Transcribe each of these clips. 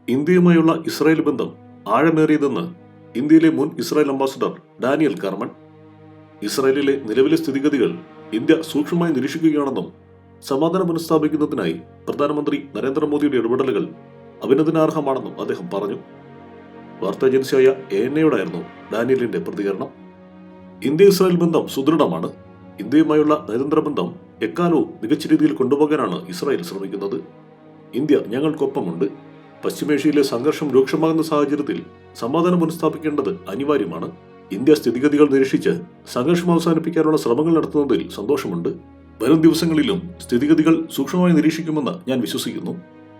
ഇന്ത്യയുമായുള്ള ഇസ്രായേൽ ബന്ധം ആഴമേറിയതെന്ന് ഇന്ത്യയിലെ മുൻ ഇസ്രായേൽ അംബാസഡർ ഡാനിയൽ കാർമൻ. ഇസ്രായേലിലെ നിലവിലെ സ്ഥിതിഗതികൾ ഇന്ത്യ സൂക്ഷ്മമായി നിരീക്ഷിക്കുകയാണെന്നും സമാധാനം പുനഃസ്ഥാപിക്കുന്നതിനായി പ്രധാനമന്ത്രി നരേന്ദ്രമോദിയുടെ ഇടപെടലുകൾ അഭിനന്ദനാർഹമാണെന്നും അദ്ദേഹം പറഞ്ഞു. വാർത്താ ഏജൻസിയായ ANA-യോടായിരുന്നു ഡാനിയലിന്റെ പ്രതികരണം. ഇന്ത്യ ഇസ്രായേൽ ബന്ധം സുദൃഢമാണ്. ഇന്ത്യയുമായുള്ള നയതന്ത്ര ബന്ധം എക്കാലവും മികച്ച രീതിയിൽ കൊണ്ടുപോകാനാണ് ഇസ്രായേൽ ശ്രമിക്കുന്നത്. ഇന്ത്യ ഞങ്ങൾക്കൊപ്പമുണ്ട്. പശ്ചിമേഷ്യയിലെ സംഘർഷം രൂക്ഷമാകുന്ന സാഹചര്യത്തിൽ സമാധാനം പുനഃസ്ഥാപിക്കേണ്ടത് അനിവാര്യമാണ്. ഇന്ത്യ സ്ഥിതിഗതികൾ നിരീക്ഷിച്ച് സംഘർഷം അവസാനിപ്പിക്കാനുള്ള ശ്രമങ്ങൾ നടത്തുന്നതിൽ സന്തോഷമുണ്ട്. വരും ദിവസങ്ങളിലും സ്ഥിതിഗതികൾ സൂക്ഷ്മമായി നിരീക്ഷിക്കുമെന്ന് ഞാൻ വിശ്വസിക്കുന്നു,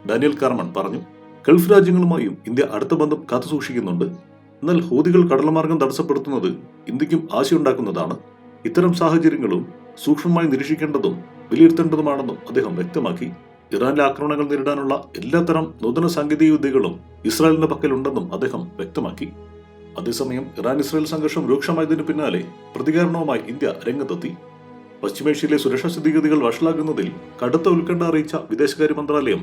ഡാനിയൽ കാർമൻ പറഞ്ഞു. ഗൾഫ് രാജ്യങ്ങളുമായും ഇന്ത്യ അടുത്ത ബന്ധം കാത്തുസൂക്ഷിക്കുന്നുണ്ട്. എന്നാൽ ഹൂതികൾ കടൽമാർഗം തടസ്സപ്പെടുത്തുന്നത് ഇന്ത്യക്കും ആശയുണ്ടാക്കുന്നതാണ്. ഇത്തരം സാഹചര്യങ്ങളും സൂക്ഷ്മമായി നിരീക്ഷിക്കേണ്ടതും വിലയിരുത്തേണ്ടതുമാണെന്നും അദ്ദേഹം വ്യക്തമാക്കി. ഇറാനിലെ ആക്രമണങ്ങൾ നേരിടാനുള്ള എല്ലാത്തരം നൂതന സാങ്കേതിക വിദ്യകളും ഇസ്രായേലിന്റെ പക്കലുണ്ടെന്നും അദ്ദേഹം വ്യക്തമാക്കി. അതേസമയം ഇറാൻ ഇസ്രായേൽ സംഘർഷം രൂക്ഷമായതിനു പിന്നാലെ പ്രതികരണവുമായി ഇന്ത്യ രംഗത്തെത്തി. പശ്ചിമേഷ്യയിലെ സുരക്ഷാ സ്ഥിതിഗതികൾ വഷളാകുന്നതിൽ കടുത്ത ഉത്കണ്ഠ അറിയിച്ച വിദേശകാര്യ മന്ത്രാലയം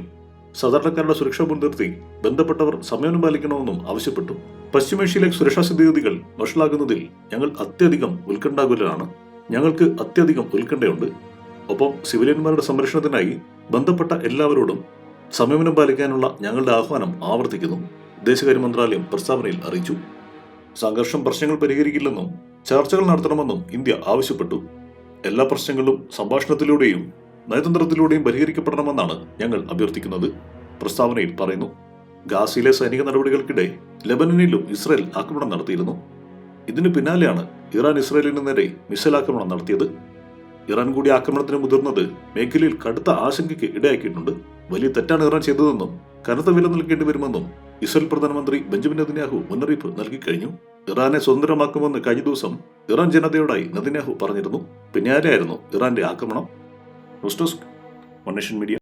സാധാരണക്കാരുടെ സുരക്ഷ മുൻനിർത്തി ബന്ധപ്പെട്ടവർ സംയമനം പാലിക്കണമെന്നും ആവശ്യപ്പെട്ടു. പശ്ചിമേഷ്യയിലെ സുരക്ഷാ സ്ഥിതിഗതികൾ വഷളാകുന്നതിൽ ഞങ്ങൾ അത്യധികം ഉത്കണ്ഠാകുലരാണ്. ഞങ്ങൾക്ക് അത്യധികം ഉത്കണ്ഠയുണ്ട്. ഒപ്പം സിവിലിയന്മാരുടെ സംരക്ഷണത്തിനായി ബന്ധപ്പെട്ട എല്ലാവരോടും സംയമനം പാലിക്കാനുള്ള ഞങ്ങളുടെ ആഹ്വാനം ആവർത്തിക്കുന്നു, വിദേശകാര്യ മന്ത്രാലയം പ്രസ്താവനയിൽ അറിയിച്ചു. സംഘർഷം പ്രശ്നങ്ങൾ പരിഹരിക്കില്ലെന്നും ചർച്ചകൾ നടത്തണമെന്നും ഇന്ത്യ ആവശ്യപ്പെട്ടു. എല്ലാ പ്രശ്നങ്ങളും സംഭാഷണത്തിലൂടെയും നയതന്ത്രത്തിലൂടെയും പരിഹരിക്കപ്പെടണമെന്നാണ് ഞങ്ങൾ അഭ്യർത്ഥിക്കുന്നത്, പ്രസ്താവനയിൽ പറയുന്നു. ഗാസയിലെ സൈനിക നടപടികൾക്കിടെ ലെബനനിലും ഇസ്രായേൽ ആക്രമണം നടത്തിയിരുന്നു. ഇതിനു പിന്നാലെയാണ് ഇറാൻ ഇസ്രായേലിന് നേരെ മിസൈൽ ആക്രമണം നടത്തിയത്. ഇറാൻ കൂടി ആക്രമണത്തിന് മുതിർന്നത് മേഖലയിൽ കടുത്ത ആശങ്കയ്ക്ക് ഇടയാക്കിയിട്ടുണ്ട്. വലിയ തെറ്റാണ് ഇറാൻ ചെയ്തതെന്നും കനത്ത വില നൽകേണ്ടി വരുമെന്നും ഇസ്രായേൽ പ്രധാനമന്ത്രി ബെഞ്ചമിൻ നെതന്യാഹു മുന്നറിയിപ്പ് നൽകിക്കഴിഞ്ഞു. ഇറാനെ സ്വതന്ത്രമാക്കുമെന്ന് കഴിഞ്ഞ ദിവസം ഇറാൻ ജനതയോടായി നെതന്യാഹു പറഞ്ഞിരുന്നു. പിന്നാലെയായിരുന്നു ഇറാന്റെ ആക്രമണം. News desk, one nation media.